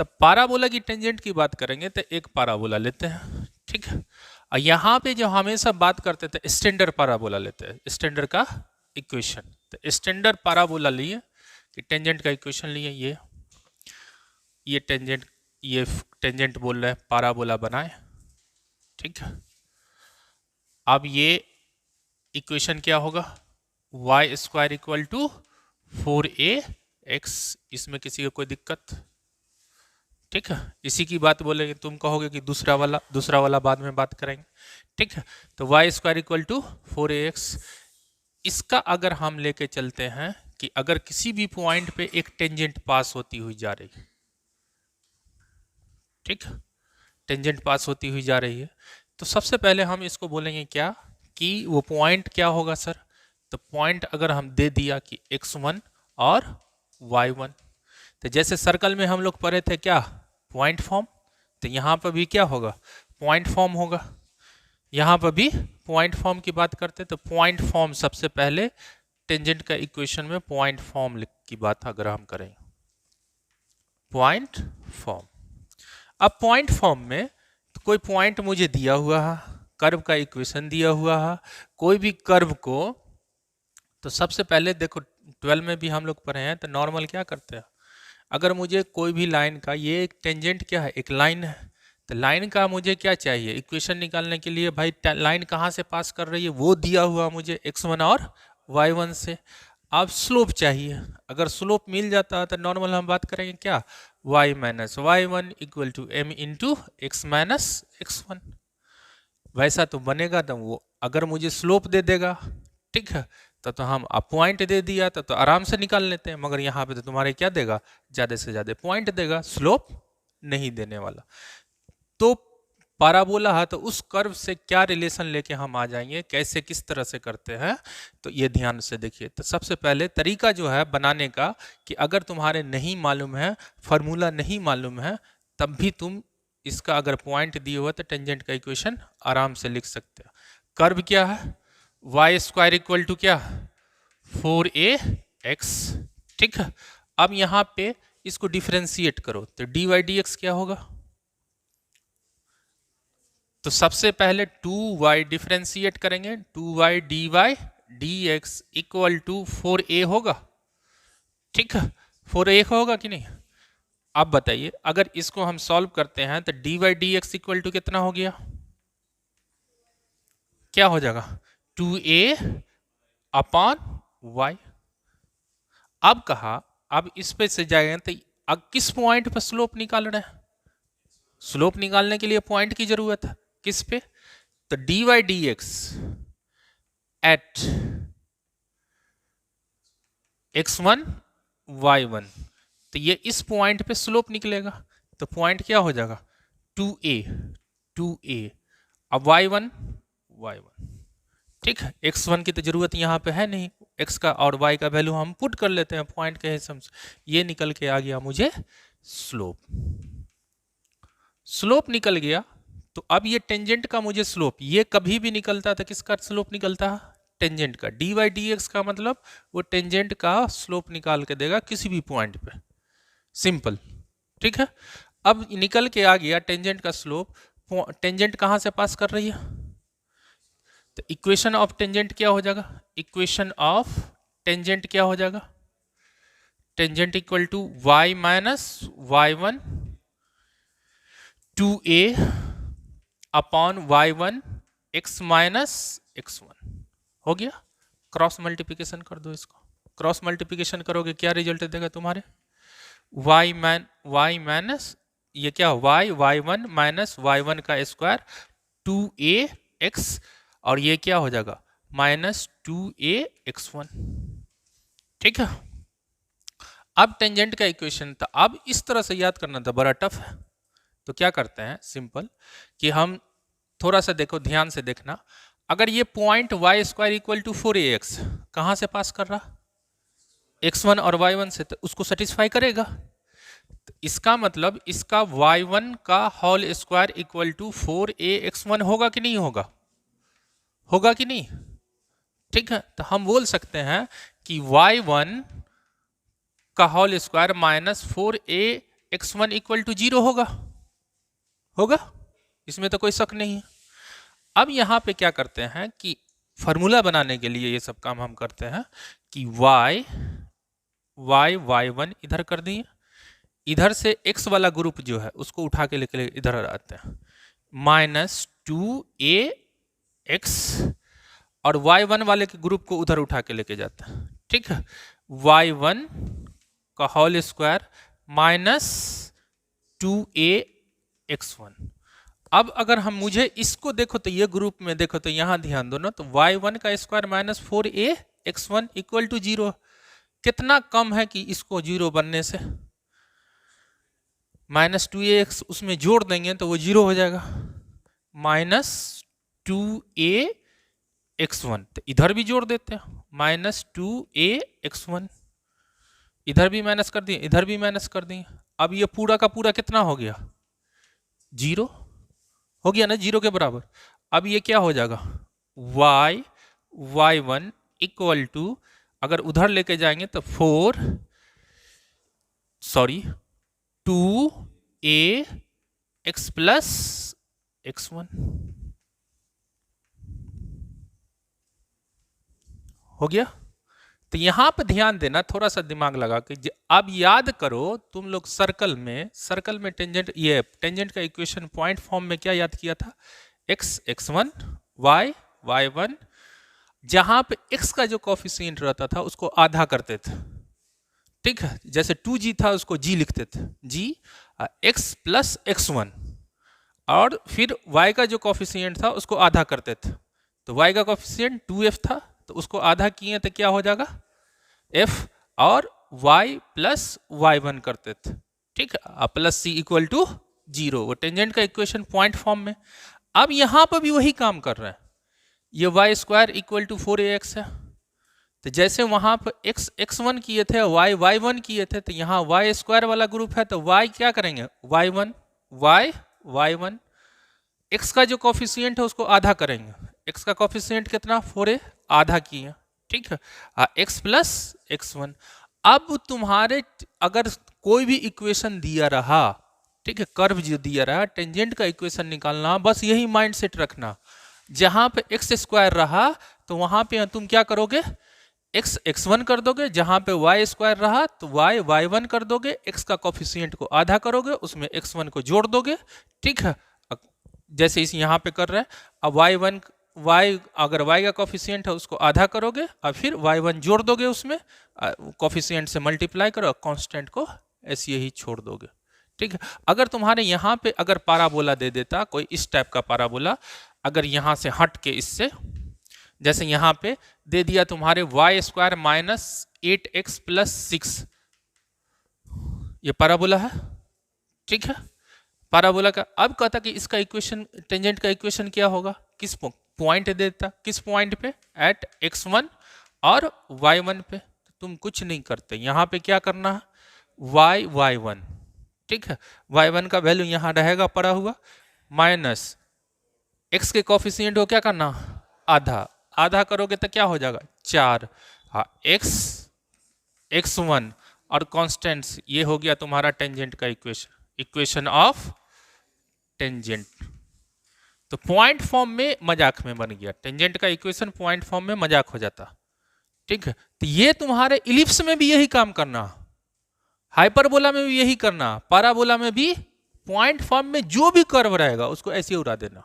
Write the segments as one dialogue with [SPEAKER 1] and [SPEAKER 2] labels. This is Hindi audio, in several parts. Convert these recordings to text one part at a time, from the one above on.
[SPEAKER 1] तो पाराबोला की टेंजेंट की बात करेंगे तो एक पाराबोला लेते हैं, ठीक है। और यहाँ पे जो हमेशा बात करते थे स्टैंडर्ड पाराबोला लेते हैं, स्टैंडर्ड का इक्वेशन। तो स्टैंडर्ड पाराबोला लिए कि टेंजेंट का इक्वेशन लिए, ये टेंजेंट बोल रहे हैं पाराबोला बनाए, ठीक है। अब ये इक्वेशन क्या होगा, Y square equal to 4ax, इसमें किसी को कोई दिक्कत, ठीक है। इसी की बात बोलेंगे, तुम कहोगे कि दूसरा वाला बाद में बात करेंगे, ठीक है। तो Y square equal to 4ax, इसका अगर हम लेके चलते हैं कि अगर किसी भी पॉइंट पे एक टेंजेंट पास होती हुई जा रही है, ठीक है, टेंजेंट पास होती हुई जा रही है, तो सबसे पहले हम इसको बोलेंगे क्या कि वो पॉइंट क्या होगा सर। तो पॉइंट अगर हम दे दिया कि x1 और y1, तो जैसे सर्कल में हम लोग पढ़े थे क्या, पॉइंट फॉर्म, तो यहाँ पर भी क्या होगा, पॉइंट फॉर्म होगा। यहाँ पर भी पॉइंट फॉर्म की बात करते हैं, तो पॉइंट फॉर्म सबसे पहले टेंजेंट का इक्वेशन में पॉइंट फॉर्म की बात अगर हम करें, पॉइंट फॉर्म। अब पॉइंट फॉर्म में तो कोई पॉइंट मुझे दिया हुआ है, कर्व का इक्वेशन दिया हुआ है, कोई भी कर्व को, तो सबसे पहले देखो 12 में भी हम लोग पढ़े हैं, तो नॉर्मल क्या करते हैं, अगर मुझे कोई भी लाइन का, ये एक टेंजेंट क्या है, एक लाइन है, तो लाइन का मुझे क्या चाहिए इक्वेशन निकालने के लिए, भाई लाइन कहाँ से पास कर रही है वो दिया हुआ मुझे x1 और y1 से। अब स्लोप चाहिए, अगर स्लोप मिल जाता है तो नॉर्मल हम बात करेंगे क्या, y minus y1 equal to m into x minus x1, वैसा तो बनेगा। तो वो अगर मुझे स्लोप दे देगा, ठीक है, तो हम अब पॉइंट दे दिया तो आराम से निकाल लेते हैं, मगर यहाँ पे तो तुम्हारे क्या देगा, ज़्यादा से ज़्यादा पॉइंट देगा, स्लोप नहीं देने वाला। तो पाराबोला है, तो उस कर्व से क्या रिलेशन लेके हम आ जाएंगे, कैसे किस तरह से करते हैं, तो ये ध्यान से देखिए। तो सबसे पहले तरीका जो है बनाने का कि अगर तुम्हारे नहीं मालूम है, फार्मूला नहीं मालूम है, तब भी तुम इसका अगर पॉइंट दिए हुआ तो टेंजेंट का इक्वेशन आराम से लिख सकते हो। कर्व क्या है, वाई स्क्वायर इक्वल टू क्या, 4ax, ठीक है। अब यहाँ पे इसको डिफरेंशिएट करो तो dy dx क्या होगा, तो सबसे पहले 2y डिफरेंशिएट करेंगे, 2y dy dx equal to 4a होगा, ठीक है, 4a होगा कि नहीं। अब बताइए अगर इसको हम सॉल्व करते हैं तो dy dx इक्वल टू कितना हो गया, क्या हो जाएगा, 2a अपॉन y। अब कहा, अब इस पे से जाएंगे तो अब किस पॉइंट पर स्लोप निकाल रहे हैं, स्लोप निकालने के लिए पॉइंट की जरूरत है, किस पे, तो dy dx eight x1 y1, तो ये इस पॉइंट पे स्लोप निकलेगा, तो पॉइंट क्या हो जाएगा, 2a। अब y1, ठीक है, x1 की तो जरूरत यहाँ पे है नहीं, x का और y का वैल्यू हम पुट कर लेते हैं पॉइंट के हिसाब से, ये निकल के आ गया मुझे स्लोप। स्लोप निकल गया, तो अब ये टेंजेंट का मुझे स्लोप, ये कभी भी निकलता था किसका स्लोप निकलता है, टेंजेंट का। dy dx का मतलब वो टेंजेंट का स्लोप निकाल के देगा किसी भी पॉइंट पे, सिंपल, ठीक है। अब निकल के आ गया टेंजेंट का स्लोप, टेंजेंट कहाँ से पास कर रही है, तो इक्वेशन ऑफ टेंजेंट क्या हो जाएगा, इक्वेशन ऑफ टेंजेंट क्या हो जाएगा, tangent equal to y minus y1 2a upon y1 x minus x1 हो गया। क्रॉस मल्टीप्लिकेशन कर दो इसको, क्रॉस मल्टीप्लिकेशन करोगे क्या रिजल्ट देगा तुम्हारे, y माइनस ये क्या, y1 माइनस y1 का स्क्वायर 2ax, और ये क्या हो जाएगा माइनस 2ax1, ठीक है। अब टेंजेंट का इक्वेशन, तो अब इस तरह से याद करना था बड़ा टफ है, तो क्या करते हैं सिंपल कि हम थोड़ा सा देखो, ध्यान से देखना, अगर ये point y square equal to 4ax कहाँ से पास कर रहा, x1 और y1 से, तो उसको सेटिस्फाई करेगा, तो इसका मतलब इसका y1 का whole square equal to 4ax1 होगा कि नहीं होगा, होगा कि नहीं, ठीक है। तो हम बोल सकते हैं कि y1 का whole square minus 4a x1 equal to 0 होगा, होगा, इसमें तो कोई शक नहीं है। अब यहाँ पे क्या करते हैं कि फॉर्मूला बनाने के लिए ये सब काम हम करते हैं कि y1 इधर कर दिए, इधर से x वाला ग्रुप जो है उसको उठा के लेके इधर आते हैं, -2ax, और y1 वाले के ग्रुप को उधर उठा के लेके जाते हैं, ठीक है, y1 का होल स्क्वायर -2ax1। अब अगर हम मुझे इसको देखो तो ये ग्रुप में देखो तो यहां ध्यान दो ना, तो y1 का स्क्वायर -4ax1 इक्वल टू 0, कितना कम है कि इसको 0 बनने से, -2ax उसमें जोड़ देंगे तो वो 0 हो जाएगा, -2ax1, तो इधर भी जोड़ देते हैं, -2ax1, इधर भी माइनस कर दिए, इधर भी माइनस कर दिए। अब ये पूरा का पूरा कितना हो गया, 0 हो गया ना, 0 के बराबर। अब ये क्या हो जाएगा, y1 इक्वल टू, अगर उधर लेके जाएंगे तो 2ax प्लस x1 हो गया। तो यहां पे ध्यान देना, थोड़ा सा दिमाग लगा के, अब याद करो तुम लोग सर्कल में टेंजेंट का इक्वेशन पॉइंट फॉर्म में क्या याद किया था, x1 y1, जहां पे x का जो कोफिशिएंट रहता था उसको आधा करते थे, ठीक है, जैसे 2g था उसको g लिखते थे, g x प्लस x1, और फिर y का जो कोफिशिएंट था उसको आधा करते थे, तो y का कोफिशिएंट 2f था तो उसको आधा किए तो क्या हो जाएगा f, और y प्लस y1 करते थे, ठीक है, प्लस c इक्वल टू 0, वो टेंजेंट का इक्वेशन पॉइंट फॉर्म में। अब यहां पर भी वही काम कर रहे हैं, ये y square equal to 4ax है, तो जैसे वहां पर x1 किए थे, y1 किए थे, तो यहाँ y स्क्वायर वाला ग्रुप है तो y क्या करेंगे, y1, x का जो कोफिशिएंट है उसको आधा करेंगे, x का कोफिशिएंट कितना 4a, आधा किए, ठीक है, x प्लस x1। अब तुम्हारे अगर कोई भी इक्वेशन दिया रहा, ठीक है, कर्व जो दिया रहा, टेंजेंट का इक्वेशन निकालना, बस यही माइंड सेट रखना, जहां पे x स्क्वायर रहा तो वहां पे तुम क्या करोगे, x1 कर दोगे, जहां पे y स्क्वायर रहा तो y1 कर दोगे, x का कोफिशिएंट को आधा करोगे, उसमें x1 को जोड़ दोगे, ठीक है, जैसे इस यहाँ पे कर रहे हैं। अब अगर y का कोफिशिएंट है उसको आधा करोगे और फिर y1 जोड़ दोगे, उसमें कोफिशिएंट से मल्टीप्लाई करो, कांस्टेंट को ऐसे ही छोड़ दोगे, ठीक है। अगर तुम्हारे यहाँ पे अगर पाराबोला दे देता, कोई इस टाइप का पाराबोला, अगर यहाँ से हट के इससे, जैसे यहाँ पे दे दिया तुम्हारे y स्क्वायर -8x प्लस 6, ये पाराबोला है, ठीक है, पाराबोला का। अब कहता कि इसका इक्वेशन, टेंजेंट का इक्वेशन क्या होगा, किस पॉइंट देता, किस पॉइंट पे, एट x1 और y1 पे, तो तुम कुछ नहीं करते, यहाँ पे क्या करना है, y1, ठीक है, y1 का वैल्यू यहाँ रहेगा पड़ा हुआ, माइनस x के कोफिशिएंट को क्या करना, आधा करोगे तो क्या हो जाएगा 4, हाँ, x1 और कांस्टेंट्स, ये हो गया तुम्हारा टेंजेंट का इक्वेशन ऑफ टेंजेंट। तो पॉइंट फॉर्म में मजाक में बन गया, टेंजेंट का इक्वेशन पॉइंट फॉर्म में मजाक हो जाता, ठीक है। तो ये तुम्हारे इलिप्स में भी यही काम करना, हाइपरबोला में भी यही करना, पाराबोला में भी पॉइंट फॉर्म में जो भी कर्व रहेगा उसको ऐसे उड़ा देना,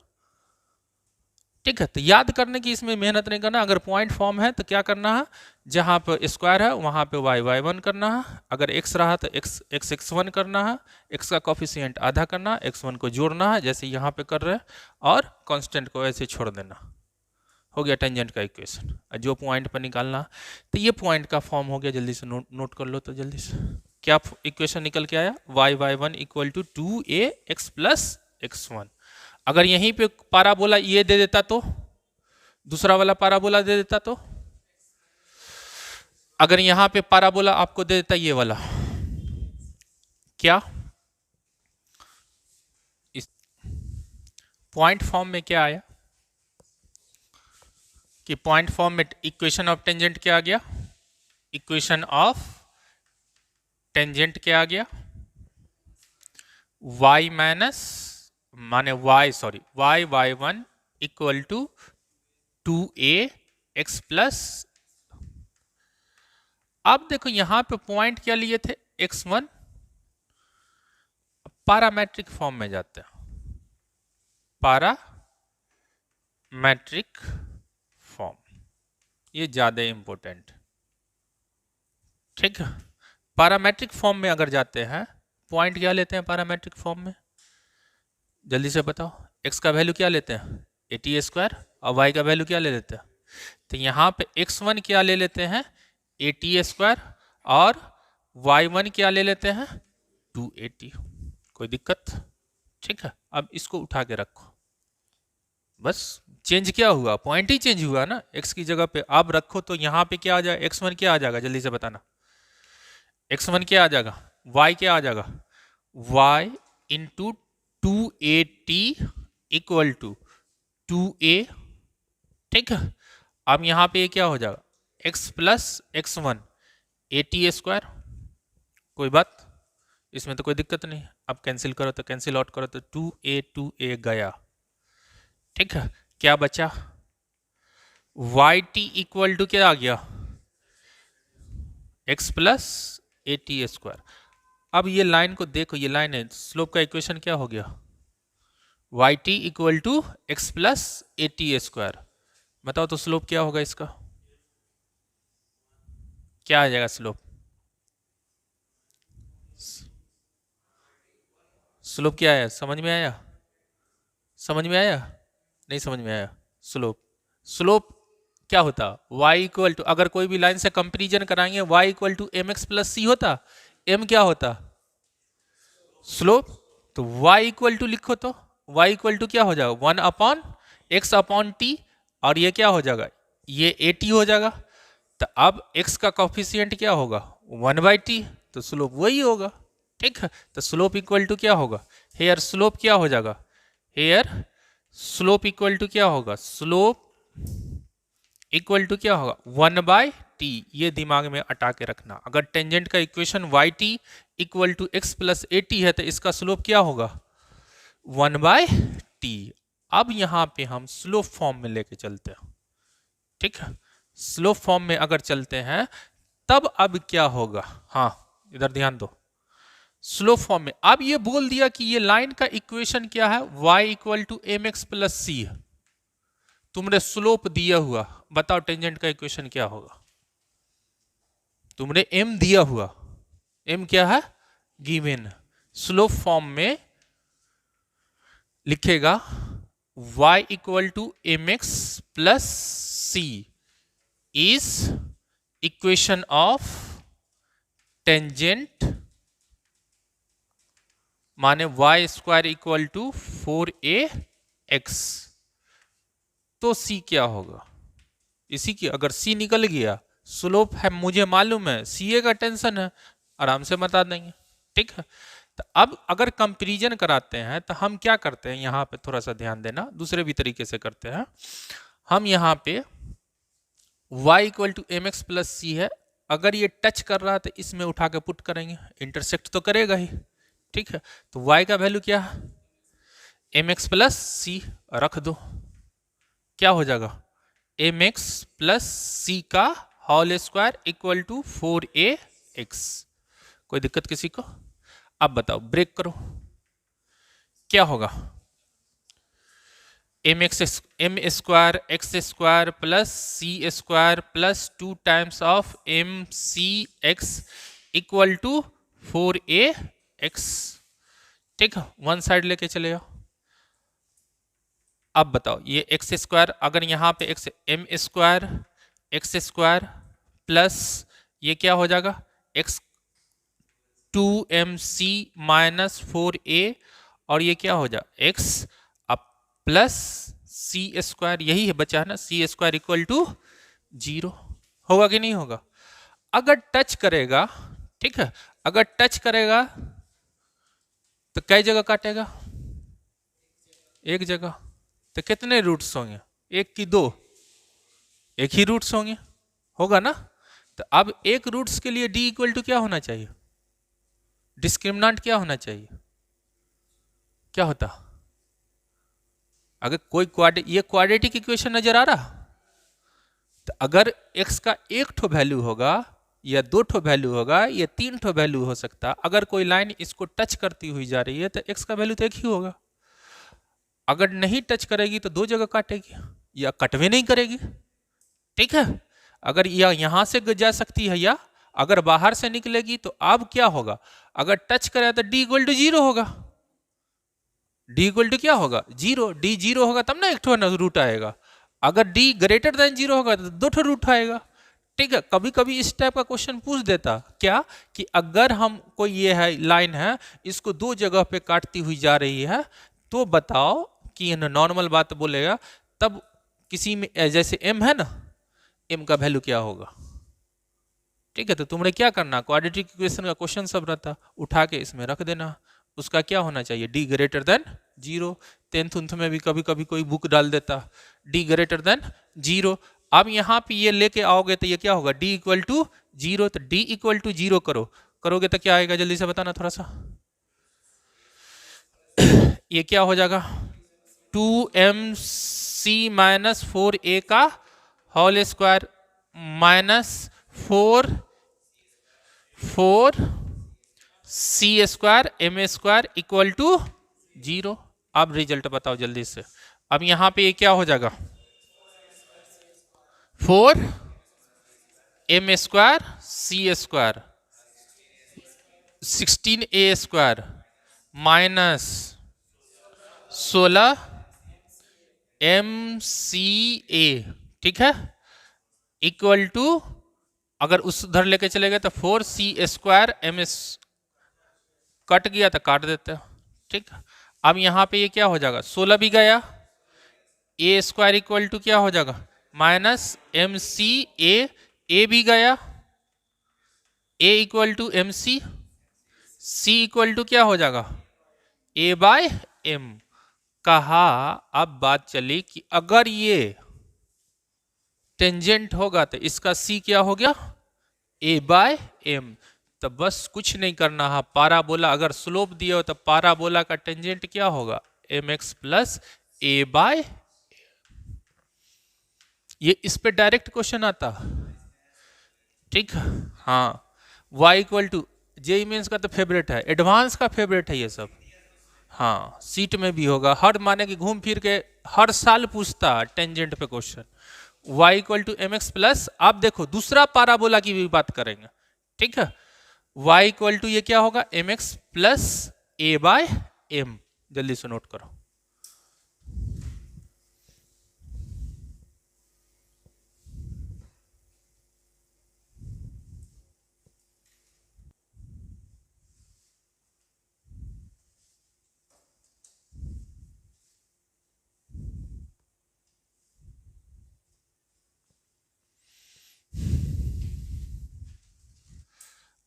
[SPEAKER 1] ठीक है। तो याद करने की इसमें मेहनत नहीं करना, अगर पॉइंट फॉर्म है तो क्या करना है, जहां पर स्क्वायर है वहां पे y1 करना है, अगर x रहा तो x1 करना है, x का कोफिशिएंट आधा करना है, x1 को जोड़ना है जैसे यहाँ पे कर रहे हैं, और कांस्टेंट को ऐसे छोड़ देना, हो गया टेंजेंट का इक्वेशन, जो पॉइंट पर निकालना। तो ये पॉइंट का फॉर्म हो गया, जल्दी से नोट कर लो, तो जल्दी से क्या इक्वेशन निकल के आया, y1 equal to 2ax plus x1। अगर यहीं पे पाराबोला ये दे देता तो, दूसरा वाला पाराबोला दे देता तो, अगर यहां पे पाराबोला आपको दे देता ये वाला, क्या इस पॉइंट फॉर्म में क्या आया, कि पॉइंट फॉर्म में इक्वेशन ऑफ टेंजेंट क्या आ गया, इक्वेशन ऑफ टेंजेंट क्या आ गया, y माइनस माने y1 equal to 2ax plus. अब देखो यहां पे पॉइंट क्या लिए थे x1, पैरामेट्रिक फॉर्म में जाते हैं, पैरामेट्रिक फॉर्म, ये ज्यादा इंपॉर्टेंट, ठीक है। पैरामेट्रिक फॉर्म में अगर जाते हैं, पॉइंट क्या लेते हैं पैरामेट्रिक फॉर्म में, जल्दी से बताओ। x का वैल्यू क्या लेते हैं AT² और y का वैल्यू क्या ले लेते हैं, तो यहाँ पे x1 क्या ले लेते हैं AT² और y1 क्या ले लेते हैं 2AT। कोई दिक्कत, ठीक है। अब इसको उठा के रखो, बस चेंज क्या हुआ, पॉइंट ही चेंज हुआ ना, x की जगह पे अब रखो तो यहाँ पे क्या आ जाएगा, x1 क्या आ जाएगा, जल्दी से बताना। x1 क्या आ जाएगा, y क्या आ जाएगा, y into 2AT equal to 2a, ठीक है। अब यहाँ पे क्या हो जाएगा x प्लस x1 AT²। कोई बात, इसमें तो कोई दिक्कत नहीं। अब कैंसिल करो तो कैंसिल आउट करो तो 2a गया, ठीक है। क्या बचा, yt इक्वल टू क्या आ गया x प्लस AT²। अब ये लाइन को देखो, ये लाइन है, स्लोप का इक्वेशन क्या हो गया, yt equal to x plus AT²। बताओ तो स्लोप क्या होगा इसका, क्या आ जाएगा स्लोप, स्लोप क्या है, समझ में आया, समझ में आया, नहीं समझ में आया। स्लोप क्या होता, y इक्वल टू, अगर कोई भी लाइन से कंपेरिजन कराएंगे y equal to mx plus c होता, m क्या होता स्लोप, तो y इक्वल टू लिखो तो y इक्वल टू क्या हो जाएगा 1 अपॉन x अपॉन t, और ये क्या हो जाएगा ये AT हो जाएगा। तो अब x का कॉफिशिएंट क्या होगा 1/t, तो स्लोप वही होगा, ठीक है। तो स्लोप इक्वल टू क्या होगा, हेयर स्लोप क्या हो जाएगा, हेयर स्लोप इक्वल टू क्या होगा, स्लोप इक्वल टू क्या होगा 1/t। ये दिमाग में अटा के रखना, अगर टेंजेंट का equation yt equal to x plus AT है तो इसका स्लोप क्या होगा 1/t। अब यहां पे हम स्लोप फॉर्म में लेके चलते हैं, ठीक है। स्लोप फॉर्म में अगर चलते हैं तब अब क्या होगा, हाँ इधर ध्यान दो, स्लोप फॉर्म में अब ये बोल दिया कि ये लाइन का इक्वेशन क्या है y equal to mx plus c है, तुमने स्लोप दिया हुआ, बताओ टेंजेंट का इक्वेशन क्या होगा, तुमने m दिया हुआ, m क्या है गिवन, स्लोप फॉर्म में लिखेगा y equal to mx plus c is equation of tangent माने y² इक्वल टू 4ax। तो c क्या होगा, इसी की अगर c निकल गया, स्लोप है मुझे मालूम है, ca का टेंशन है, आराम से बता देंगे, ठीक है। तो अब अगर कंपैरिजन कराते हैं तो हम क्या करते हैं, यहाँ पे थोड़ा सा ध्यान देना, दूसरे भी तरीके से करते हैं हम। यहाँ पे y equal to mx plus c है, अगर ये टच कर रहा है तो इसमें उठा के पुट करेंगे, इंटरसेक्ट तो करेगा ही, ठीक है। तो y का वैल्यू क्या है mx प्लस c, रख दो, क्या हो जाएगा mx प्लस c का whole square equal to 4ax। कोई दिक्कत किसी को, अब बताओ ब्रेक करो क्या होगा, m square x² plus c² plus 2 times of mcx equal to 4ax, ठीक है। वन साइड लेके चले जाओ। अब बताओ ये x² अगर यहाँ पे x² प्लस ये क्या हो जाएगा x 2mc माइनस 4a, और ये क्या हो जाएगा x अब प्लस c², यही है बचा है ना, c² इक्वल टू 0, होगा कि नहीं होगा। अगर टच करेगा, ठीक है, अगर टच करेगा तो कई जगह काटेगा, एक जगह, तो कितने रूट्स होंगे, एक की दो, एक ही रूट्स होंगे, होगा ना। तो अब एक रूट्स के लिए d इक्वल टू क्या होना चाहिए, डिस्क्रिमिनेंट क्या होना चाहिए, क्या होता? अगर कोई ये क्वाड्रेटिक इक्वेशन नजर आ रहा, तो अगर x का एक ठो वैल्यू होगा या दो ठो वैल्यू होगा या तीन ठो वैल्यू हो सकता, अगर कोई लाइन इसको टच करती हुई जा रही है तो x का वैल्यू तो एक ही होगा। अगर नहीं टच करेगी तो दो जगह काटेगी या कटवे नहीं करेगी। ठीक है, अगर या यहां से जा सकती है या अगर बाहर से निकलेगी तो अब क्या होगा, अगर टच करे तो d इक्वल टू 0 होगा। d इक्वल टू क्या होगा? 0। d 0 होगा तब ना एक ठो रूट आएगा, अगर d ग्रेटर देन 0 होगा तो दो ठो रूट आएगा। ठीक है, कभी कभी इस टाइप का क्वेश्चन पूछ देता क्या कि अगर हम कोई ये है लाइन है इसको दो जगह पे काटती हुई जा रही है तो बताओ कि नॉर्मल बात बोलेगा, तब किसी में जैसे m है ना, m का वैल्यू क्या होगा। ठीक है, तो तुमने क्या करना, क्वाड्रेटिक इक्वेशन का क्वेश्चन सब रहता उठा के इसमें रख देना, उसका क्या होना चाहिए, d ग्रेटर देन 0। टेंथ में भी कभी कभी कोई बुक डाल देता d ग्रेटर देन 0। अब यहाँ पे ये लेके आओगे तो ये क्या होगा, d इक्वल टू 0। तो d इक्वल टू 0 करोगे तो क्या आएगा, जल्दी से बताना थोड़ा सा। ये क्या हो जाएगा, 2mc माइनस 4a का whole square minus 4c square m square equal to 0। अब रिजल्ट बताओ जल्दी से। अब यहां पे ये क्या हो जाएगा, 4m square c square 16a square minus 16mca, ठीक है, इक्वल टू अगर उस उधर लेके चले गए तो 4c स्क्वायर m कट गया तो काट देते हैं। ठीक, अब यहां पे ये क्या हो जाएगा, 16 भी गया, a स्क्वायर इक्वल टू क्या हो जाएगा माइनस mca, a भी गया, a equal to mc, c equal to क्या हो जाएगा a बाय m। कहा अब बात चली कि अगर ये टेंजेंट होगा तो इसका c क्या हो गया a बाय m। तो बस कुछ नहीं करना है, पाराबोला अगर स्लोप दिया हो तो पाराबोला का टेंजेंट क्या होगा mx प्लस a बाय, ये इस पे डायरेक्ट क्वेश्चन आता। ठीक, हाँ, y equal to JEE mains का तो फेवरेट है, एडवांस का फेवरेट है ये सब। हाँ, सीट में भी होगा, हर माने कि घूम फिर के हर साल पूछता टेंजेंट पे question. y equal to m x plus, आप देखो दूसरा पाराबोला की भी बात करेंगे। ठीक है, y इक्वल टू ये क्या होगा M x plus a by M, जल्दी से नोट करो।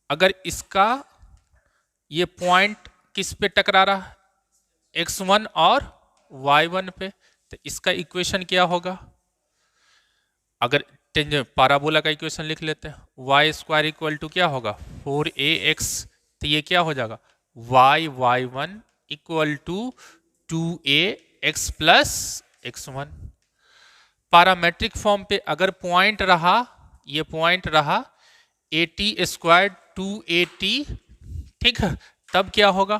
[SPEAKER 1] अगर इसका ये पॉइंट किस पे टकरा रहा है, x1 और y1 पे, तो इसका इक्वेशन क्या होगा, अगर पाराबोला का इक्वेशन लिख लेते हैं, y स्क्वायर इक्वल टू क्या होगा 4ax, तो ये क्या हो जाएगा y1 equal to 2ax plus x1। Parametric form पे अगर पॉइंट रहा, ये पॉइंट रहा at स्क्वायर 2at, ठीक है, तब क्या होगा,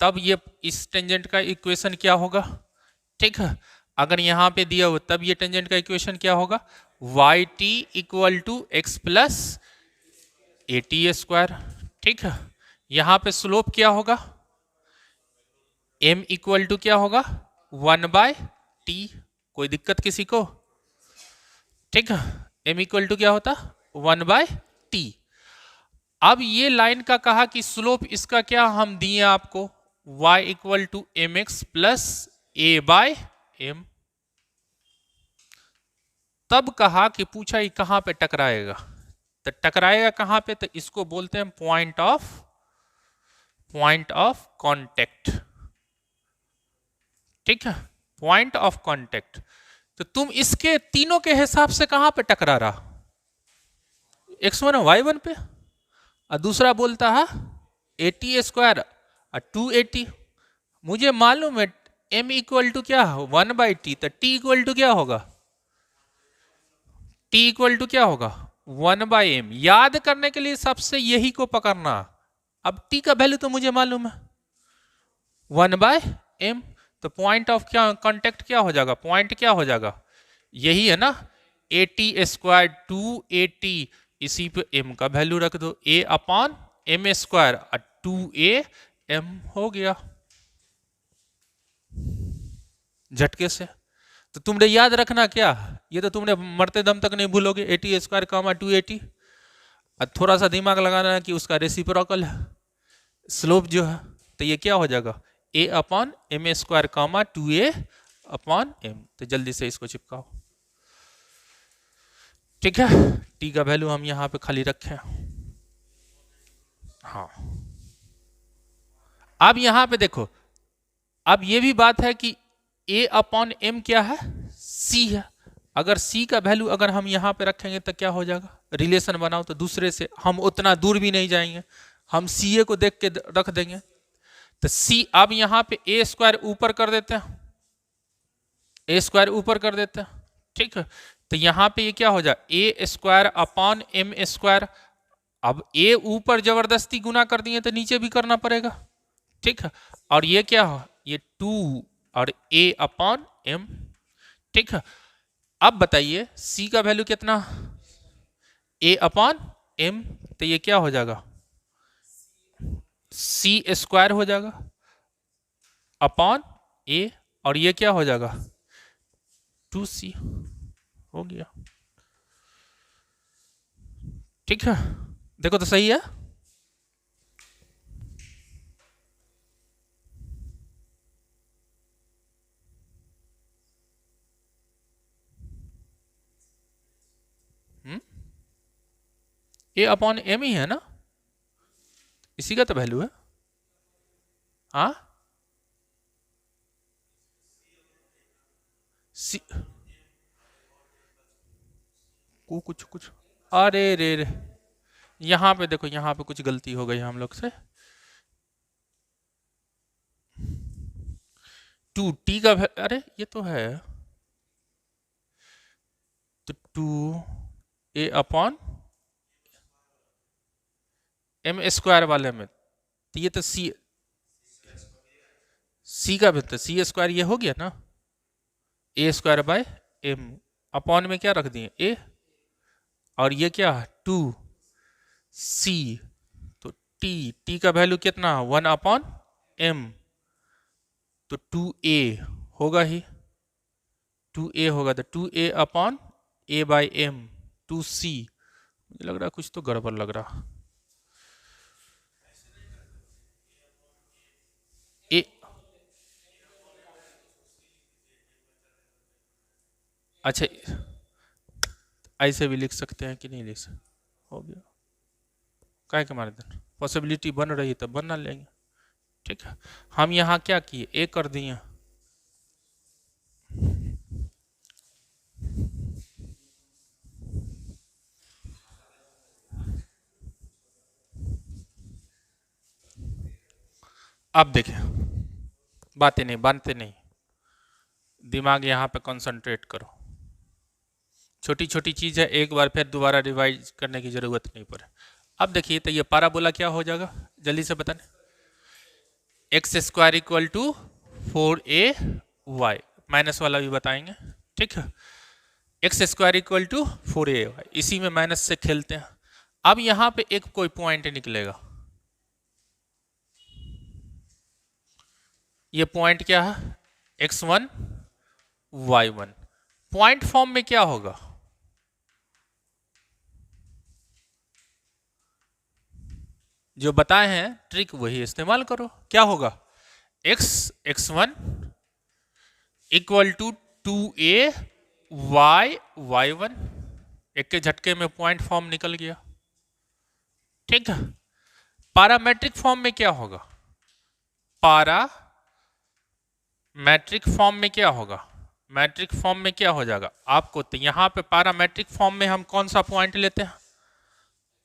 [SPEAKER 1] तब ये इस टेंजेंट का इक्वेशन क्या होगा। ठीक है, अगर यहां पे दिया हो तब ये टेंजेंट का इक्वेशन क्या होगा yt equal to x plus at square. ठीक है, यहां पे स्लोप क्या होगा m इक्वल टू क्या होगा 1 बाय t। कोई दिक्कत किसी को? ठीक है, m इक्वल टू क्या होता 1 बाय t। अब ये लाइन का कहा कि स्लोप इसका क्या हम दिए आपको y equal to m x plus a by m. तब कहा कि पूछा ये कहां पे टकराएगा, तो टकराएगा कहां पे, तो इसको बोलते हैं पॉइंट ऑफ कांटेक्ट। ठीक है, पॉइंट ऑफ कांटेक्ट। तो तुम इसके तीनों के हिसाब से कहां पे टकरा रहा, x1 और y1 पे, और दूसरा बोलता है at स्क्वायर और 2at मुझे मालूम है m इक्वल टू क्या हो 1/t, तो t इक्वल टू क्या होगा, t इक्वल टू क्या होगा 1/m। याद करने के लिए सबसे यही को पकड़ना। अब t का वैल्यू तो मुझे मालूम है 1/m, तो पॉइंट ऑफ क्या कांटेक्ट क्या हो जाएगा, पॉइंट क्या हो जाएगा, यही है ना, AT² 2AT, इसी पे m का वैल्यू रख दो, A/m² 2AM हो गया झटके से। तो तुमने याद रखना क्या, ये तो तुमने मरते दम तक नहीं भूलोगे, AT² 2AT। अब थोड़ा सा दिमाग लगाना है कि उसका रेसिप्रोकल है स्लोप जो है, तो ये क्या हो जाएगा A/m² 2A/m। तो जल्दी से इसको चिपकाओ, ठीक है। t का वैल्यू हम यहां पे खाली रखें। हाँ, अब यहां पे देखो, अब ये भी बात है कि A/m क्या है, c है। अगर c का वैल्यू अगर हम यहां पे रखेंगे तो क्या हो जाएगा, रिलेशन बनाओ तो दूसरे से हम उतना दूर भी नहीं जाएंगे, हम ca को देख के रख देंगे। तो c, अब यहां पे A² ऊपर कर देते हैं, A² ऊपर कर देते हैं, ठीक है। तो यहां पे ये क्या हो जाए A²/m²। अब a ऊपर जबरदस्ती गुना कर दिए तो नीचे भी करना पड़ेगा, ठीक है। और ये क्या हो, ये 2 और A/m, ठीक है। अब बताइए c का वैल्यू कितना, A/m, तो ये क्या हो जाएगा c² हो जाएगा अपॉन a, और ये क्या हो जाएगा 2c हो गया, ठीक है। देखो तो सही है। A/m ही है ना, इसी का तो वैल्यू है। हाँ, सी को कुछ अरे रे, यहाँ पे देखो, यहाँ पे कुछ गलती हो गई हम लोग से। 2t का अरे ये तो है, तो 2A/m² वाले में, तो ये तो c का भी, तो c² ये हो गया ना, A²/m, अपॉन में क्या रख दिए a, और ये क्या 2c, तो t का वैल्यू कितना 1/m, तो 2a होगा ही, 2a होगा, तो 2A/a/m 2c। मुझे लग रहा कुछ तो गड़बड़ लग रहा, ए अच्छा, ऐसे भी लिख सकते हैं कि नहीं लिख सकते, हो गया, काय के मारे दिन पॉसिबिलिटी बन रही तो बनना लेंगे, ठीक है। हम यहाँ क्या किए, ए कर दिए, अब देखें, बातें नहीं बनते नहीं, दिमाग यहाँ पे कंसंट्रेट करो, छोटी छोटी चीज है, एक बार फिर दोबारा रिवाइज करने की जरूरत नहीं पड़े। अब देखिए, तो ये पाराबोला क्या हो जाएगा, जल्दी से बताने, x² equal to 4ay, minus वाला भी बताएंगे, ठीक है। x² इक्वल टू 4ay, इसी में माइनस से खेलते हैं। अब यहां पे एक कोई पॉइंट निकलेगा, ये पॉइंट क्या है x1 y1, पॉइंट फॉर्म में क्या होगा, जो बताए हैं ट्रिक वही इस्तेमाल करो। क्या होगा, x1 equal to 2a y1, एक के झटके में पॉइंट फॉर्म निकल गया, ठीक है। पैरामेट्रिक फॉर्म में क्या होगा, पैरामेट्रिक फॉर्म में क्या होगा, मैट्रिक फॉर्म में क्या हो जाएगा आपको, तो यहां पे पैरामेट्रिक फॉर्म में हम कौन सा पॉइंट लेते हैं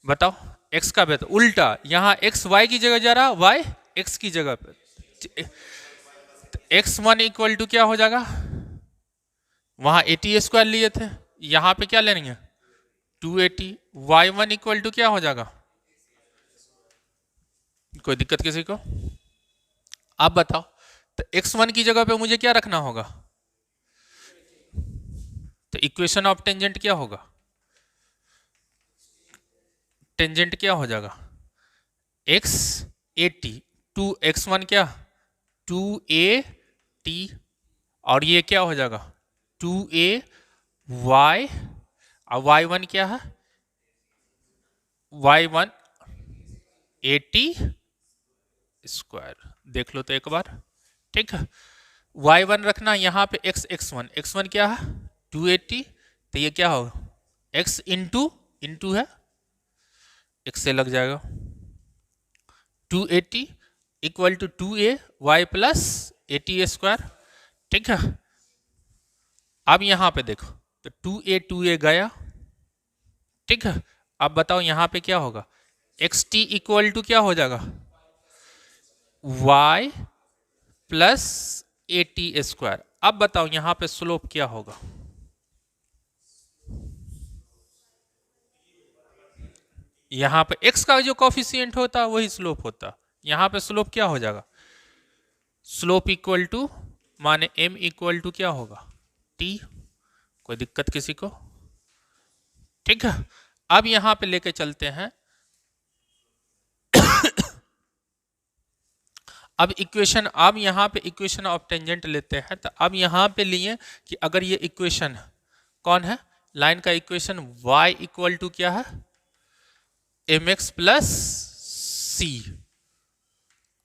[SPEAKER 1] बताओ, x का बेहतर उल्टा, यहां x y की जगह जा रहा, y x की जगह पे, x1 इक्वल टू क्या हो जाएगा, वहां 80 स्क्वायर लिए थे, यहां पे क्या लेंगे 280। y1 इक्वल टू क्या हो जाएगा, कोई दिक्कत किसी को, आप बताओ। तो x1 की जगह पे मुझे क्या रखना होगा, तो इक्वेशन ऑफ टेंजेंट क्या होगा, टेंजेंट क्या हो जाएगा x80, 2x1 क्या 2a t, और ये क्या हो जाएगा 2a y, और y1 क्या है y1 80 स्क्वायर, देख लो तो एक बार, ठीक है। y1 रखना यहाँ पे x1 क्या है 280, तो ये क्या होगा x इंटू है, x से लग जाएगा 280 equal to 2a y plus 80 square, ठीक है। अब यहां पे देखो तो 2a गया, ठीक है। अब बताओ यहां पे क्या होगा, xt इक्वल टू क्या हो जाएगा y प्लस 80 स्क्वायर। अब बताओ यहां पे स्लोप क्या होगा, यहां पे x का जो कॉफिशिएंट होता है वही स्लोप होता, यहां पे स्लोप क्या हो जाएगा, स्लोप इक्वल टू माने m इक्वल टू क्या होगा t, कोई दिक्कत किसी को, ठीक है। अब यहां पे लेके चलते हैं अब इक्वेशन, अब यहां पे इक्वेशन ऑफ टेंजेंट लेते हैं, तो अब यहां पे लिए कि अगर ये इक्वेशन कौन है, लाइन का इक्वेशन y इक्वल टू क्या है mx प्लस c।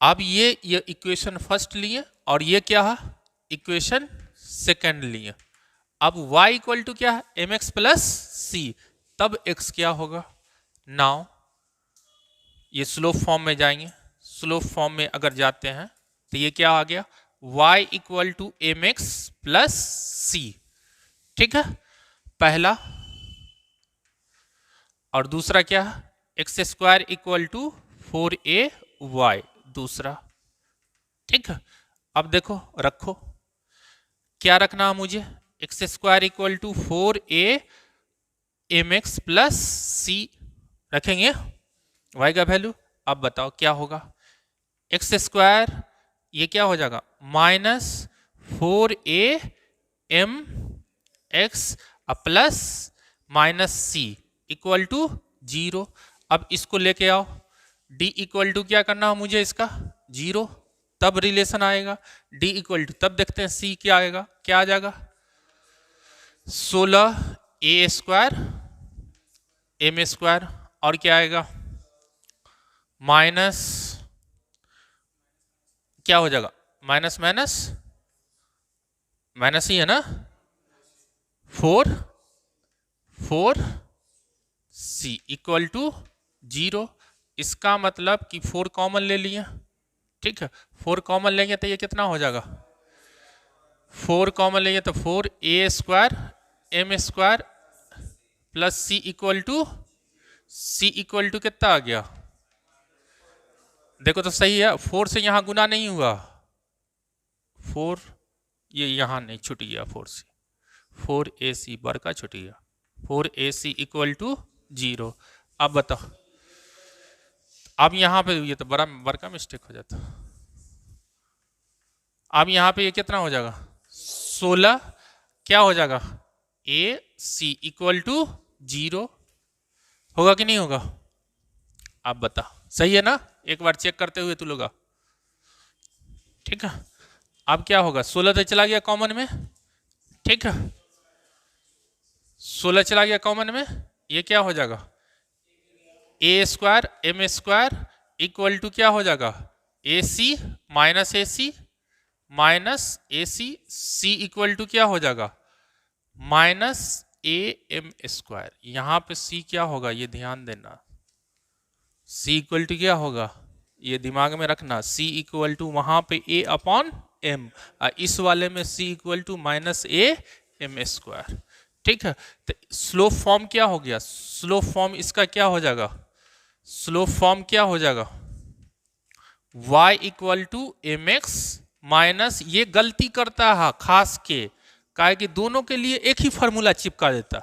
[SPEAKER 1] अब ये इक्वेशन फर्स्ट लिए और ये क्या है इक्वेशन सेकंड लिए। अब y इक्वल टू क्या है mx प्लस c, तब x क्या होगा, नाउ ये स्लोप फॉर्म में जाएंगे, स्लोप फॉर्म में अगर जाते हैं तो ये क्या आ गया y equal to mx plus c, ठीक है पहला, और दूसरा क्या है x square equal to 4ay दूसरा, ठीक है। अब देखो रखो क्या रखना है मुझे, x square equal to 4a mx plus c रखेंगे y का वैल्यू। अब बताओ क्या होगा, एक्स स्क्वायर ये क्या हो जाएगा minus 4a m x plus minus c equal to 0। अब इसको लेके आओ, d इक्वल टू क्या करना है मुझे इसका 0, तब रिलेशन आएगा, d इक्वल टू तब देखते हैं c क्या आएगा, क्या आ जाएगा 16a स्क्वायर m स्क्वायर, और क्या आएगा माइनस क्या हो जाएगा माइनस माइनस माइनस ही है ना 4 c इक्वल टू 0। इसका मतलब कि 4 कॉमन ले लिए, ठीक है 4 कॉमन लेंगे तो ये कितना हो जाएगा 4 कॉमन लेंगे तो 4a square m square plus c equal to कितना आ गया, देखो तो सही है 4 से यहां गुना नहीं हुआ, 4 ये यहां नहीं छूट गया 4 से, 4ac बड़का छूट गया 4ac इक्वल टू 0। अब बताओ, अब यहां पे ये तो बड़ा मिस्टेक हो जाता, अब यहां पे ये कितना हो जाएगा 16 क्या हो जाएगा ac इक्वल टू 0, होगा कि नहीं होगा, आप बता सही है ना, एक बार चेक करते हुए तू लोग, ठीक है। अब क्या होगा 16 तो चला गया कॉमन में, ठीक है 16 चला गया कॉमन में, ये क्या हो जाएगा a square m square equal to क्या हो जाएगा ac minus ac c equal to क्या हो जाएगा माइनस am स्क्वायर। यहां पे c क्या होगा ये ध्यान देना, c इक्वल टू क्या होगा ये दिमाग में रखना, c इक्वल टू वहां पे a अपॉन m, इस वाले में c equal to minus a m square, ठीक है। तो स्लोप फॉर्म क्या हो गया, स्लोप फॉर्म इसका क्या हो जाएगा, स्लोप फॉर्म क्या हो जाएगा y equal to mx minus, ये गलती करता है खास के, काहे कि दोनों के लिए एक ही फॉर्मूला चिपका देता,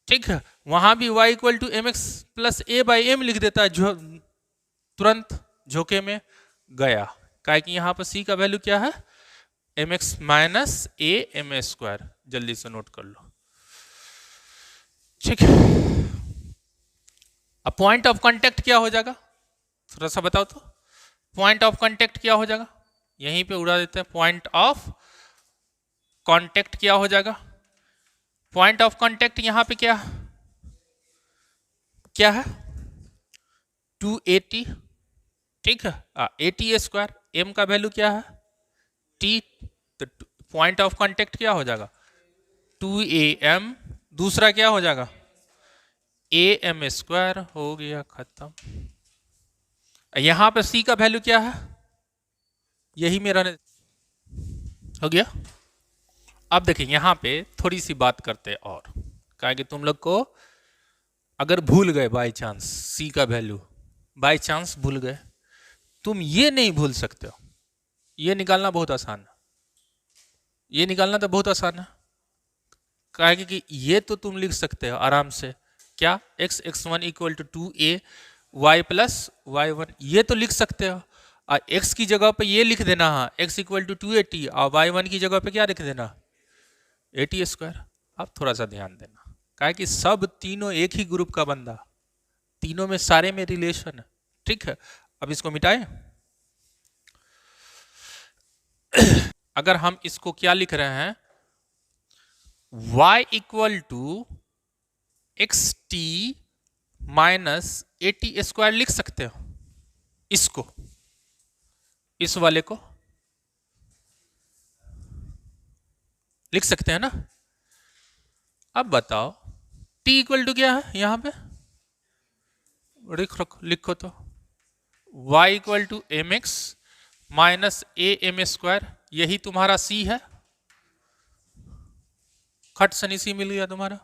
[SPEAKER 1] ठीक है। वहां भी y equal to m x plus a by m लिख देता है, जो तुरंत झोंके में गया, काहे कि यहाँ पर c का वैल्यू क्या है, m x minus a m a square. जल्दी से नोट कर लो, ठीक है। अब पॉइंट ऑफ कांटेक्ट क्या हो जाएगा, थोड़ा सा बताओ तो। पॉइंट ऑफ कांटेक्ट क्या हो जाएगा, यहीं पे उड़ा देते हैं। पॉइंट ऑफ कांटेक्ट क्या हो जाएगा, पॉइंट ऑफ कांटेक्ट यहां पे क्या क्या है, 280, ठीक है। ए टी स्क्वायर, एम का वैल्यू क्या है, टी, तो पॉइंट ऑफ कांटेक्ट क्या हो जाएगा, 2am, दूसरा क्या हो जाएगा, ए एम स्क्वायर। हो गया खत्म। यहां पे सी का वैल्यू क्या है, यही मेरा हो गया। अब देखिए यहां पे थोड़ी सी बात करते हैं और, कहा कि तुम लोग को अगर भूल गए बाय चांस सी का वैल्यू, बाय चांस भूल गए, तुम ये नहीं भूल सकते हो, ये निकालना बहुत आसान है, ये निकालना तो बहुत आसान है। कहा कि ये तो तुम लिख सकते हो आराम से, क्या, x x one equal to 2a y plus y one, ये तो लिख सकते हो। और x की जगह पे ये लिख देना है, x इक्वल टू 280, और y1 की जगह पे क्या लिख देना, 80 स्क्वायर। अब थोड़ा सा ध्यान देना, कहा कि सब तीनों एक ही ग्रुप का बंदा, तीनों में सारे में रिलेशन है, ठीक है। अब इसको मिटाएं, अगर हम इसको क्या लिख रहे हैं, y equal to x t minus 80 square लिख सकते हो, इसको, इस वाले को लिख सकते हैं ना। अब बताओ t इक्वल टू क्या है, यहां पे लिखो तो, y equal to m x minus a m square, यही तुम्हारा c है, खट सनी सी मिल गया तुम्हारा,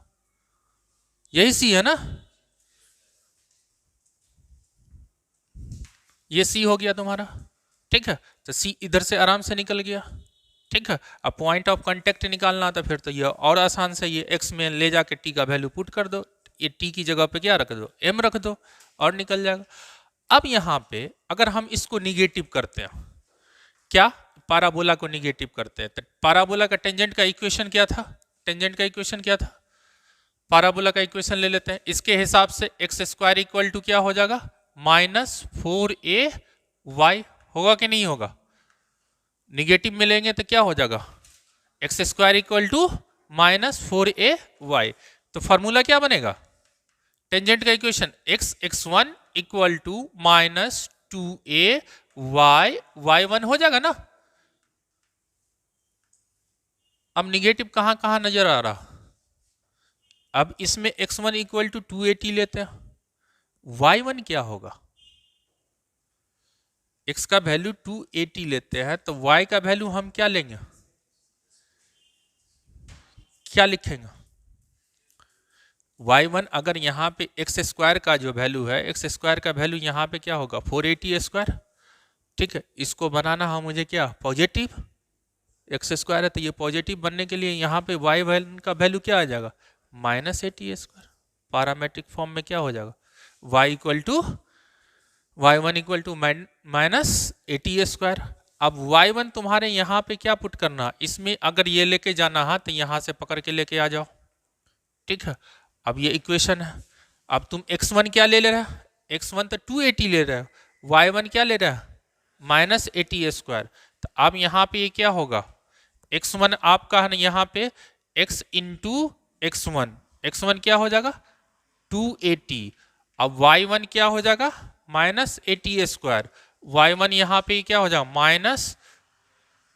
[SPEAKER 1] यही c है ना, ये c हो गया तुम्हारा, ठीक है। तो c इधर से आराम से निकल गया, ठीक है। अब पॉइंट ऑफ कांटेक्ट निकालना था, फिर तो ये और आसान से, ये x में ले जाके t का वैल्यू पुट कर दो, ये t की जगह पे क्या रख दो, m रख दो, और निकल जाएगा। अब यहां पे अगर हम इसको निगेटिव करते हैं, क्या, पाराबोला को निगेटिव करते हैं, तो पाराबोला का टेंजेंट का इक्वेशन क्या था, टेंजेंट का इक्वेशन क्या था, पाराबोला का इक्वेशन ले लेते हैं। इसके हिसाब से एक्स स्क्वायर इक्वल टू क्या हो जाएगा, -4ay, होगा कि नहीं होगा, निगेटिव में लेंगे तो क्या हो जाएगा, x square equal to -4ay। तो फॉर्मूला क्या बनेगा, टेंजेंट का equation, x x one equal to -2a y1 हो जाएगा ना। अब निगेटिव कहां कहां नजर आ रहा, अब इसमें x1 इक्वल टू 280 लेते हैं, y1 क्या होगा, x का वैल्यू 280 लेते हैं, तो y का वैल्यू हम क्या लेंगे, क्या लिखेंगे, y1 अगर यहाँ पे एक्स स्क्वायर का जो वैल्यू है, एक्स स्क्वायर का वैल्यू यहाँ पे क्या होगा, 480 स्क्वायर, ठीक है। इसको बनाना है मुझे क्या, पॉजिटिव, एक्स स्क्वायर है तो ये पॉजिटिव बनने के लिए यहाँ पे y1 का वैल्यू क्या आ जाएगा, -80 स्क्वायर। पैरामेट्रिक फॉर्म में क्या हो जाएगा, y equal to y1 equal to -80 square. अब y1 तुम्हारे यहाँ पे क्या पुट करना, इसमें अगर ये लेके जाना है तो यहाँ से पकड़ के लेके आ जाओ, ठीक है। अब ये इक्वेशन है, अब तुम x1 क्या ले रहे हो, x1 तो 280 ले रहे हो, y1 क्या ले रहे हो, -80 स्क्वायर। तो अब यहाँ पे ये क्या होगा, x1 आपका है ना, यहाँ पे x इंटू x1 क्या हो जाएगा 280, अब y1 क्या हो जाएगा -80 स्क्वायर, y1 यहाँ पे क्या हो जाएगा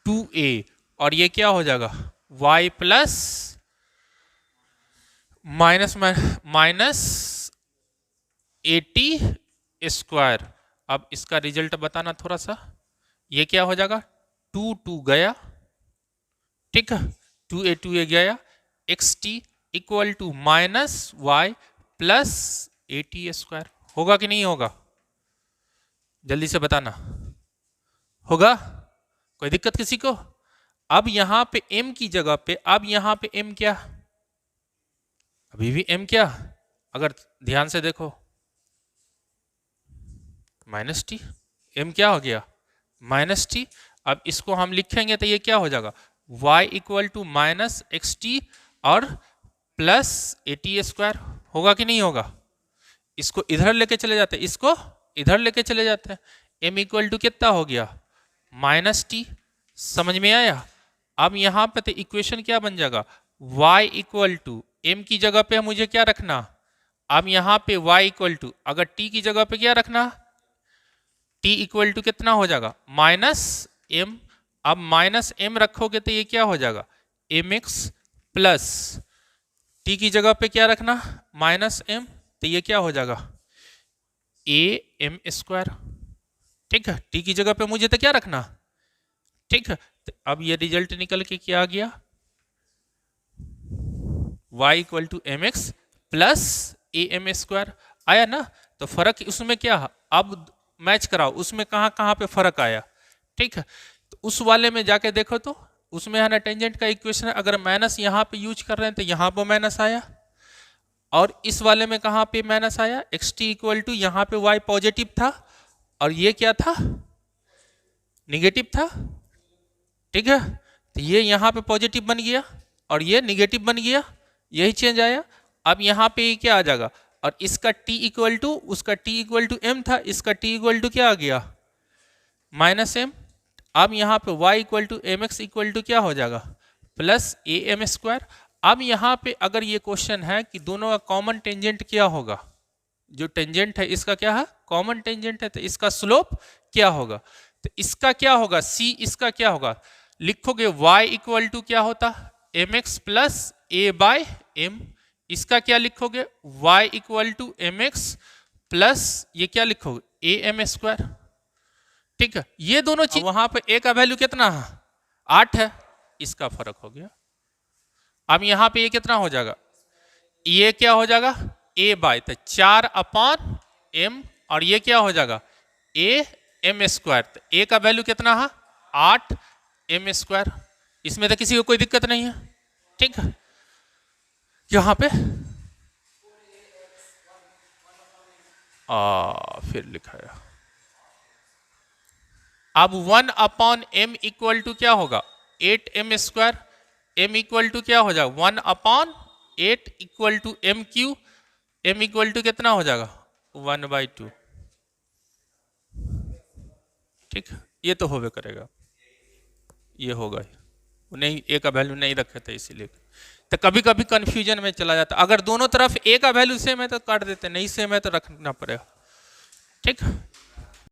[SPEAKER 1] -2a, और ये क्या हो जाएगा y प्लस -80 स्क्वायर। अब इसका रिजल्ट बताना थोड़ा सा, ये क्या हो जाएगा 2 गया, ठीक है, 2a गया, xt equal to -y plus 80 square, होगा कि नहीं होगा, जल्दी से बताना, होगा, कोई दिक्कत किसी को? अब यहां पे m की जगह पे, अब यहां पे m क्या, अभी भी m क्या, अगर ध्यान से देखो माइनस टी, m क्या हो गया माइनस टी। अब इसको हम लिखेंगे तो ये क्या हो जाएगा, y equal to minus x t और प्लस ए टी स्क्वायर, होगा कि नहीं होगा? इसको इधर लेके चले जाते हैं, इसको इधर लेके चले जाते हैं, m इक्वल टू कितना हो गया माइनस टी। समझ में आया? अब यहां पे तो इक्वेशन क्या बन जाएगा, y इक्वल टू m की जगह पे मुझे क्या रखना, अब यहां पे y इक्वल टू, अगर t की जगह पे क्या रखना, t इक्वल टू कितना हो जाएगा माइनस m। अब माइनस m रखोगे तो ये क्या हो जाएगा mx प्लस t की जगह पे क्या रखना माइनस m, तो ये क्या हो जाएगा am स्क्वायर। ठीक है, t की जगह पे मुझे तो क्या रखना, ठीक है। तो अब ये रिजल्ट निकल के क्या आ गया, y equal to m x plus a m square आया ना। तो फर्क उसमें क्या है, अब मैच कराओ उसमें कहाँ कहाँ पे फर्क आया। ठीक है, तो उस वाले में जाके देखो तो उसमें है ना टेंजेंट का इक्वेशन है, अगर माइनस यहाँ पे यूज कर रहे हैं तो यहाँ पे माइनस आया, और इस वाले में कहाँ पे माइनस आया, एक्स टी इक्वल टू यहाँ पे y पॉजिटिव था और ये क्या था निगेटिव था। ठीक है, तो ये यहाँ पे पॉजिटिव बन गया और ये निगेटिव बन गया, यही चेंज आया। अब यहाँ पे ये क्या आ जाएगा, और इसका t इक्वल टू, उसका t इक्वल टू m था, इसका t इक्वल टू क्या आ गया माइनस m। अब यहाँ पे y equal to m x equal to क्या हो जाएगा प्लस ए एम स्क्वायर। अब यहाँ पे अगर ये क्वेश्चन है कि दोनों का कॉमन टेंजेंट क्या होगा, जो टेंजेंट है इसका क्या है कॉमन टेंजेंट है, तो इसका स्लोप क्या होगा, तो इसका क्या होगा c, इसका क्या होगा, लिखोगे y इक्वल टू क्या होता m x plus a by m, इसका क्या लिखोगे y equal to m x plus ये क्या लिखोगे ए एम स्क्वायर। ठीक है, ये दोनों चीज, वहां पे ए का वैल्यू कितना है 8 है, इसका फर्क हो गया। अब यहां पे ये कितना हो जाएगा, ये क्या हो जाएगा ए बाय, तो 4 अपॉन एम, और ये क्या हो जाएगा ए एम स्क्वायर, तो ए का वैल्यू कितना है 8 एम स्क्वायर। इसमें तो किसी को कोई दिक्कत नहीं है। ठीक है, यहां पे फिर लिखा है, अब 1 अपॉन एम इक्वल टू क्या होगा 8 m square, m equal to क्या हो जाएगा 1 upon 8 equal to m q, m equal to कितना हो जाएगा 1/2। ठीक, ये तो होवे करेगा, ये होगा नहीं, ए का वैल्यू नहीं रखे थे इसीलिए, तो कभी कभी कंफ्यूजन में चला जाता। अगर दोनों तरफ ए का वैल्यू सेम है तो काट देते, नहीं सेम है तो रखना पड़ेगा। ठीक।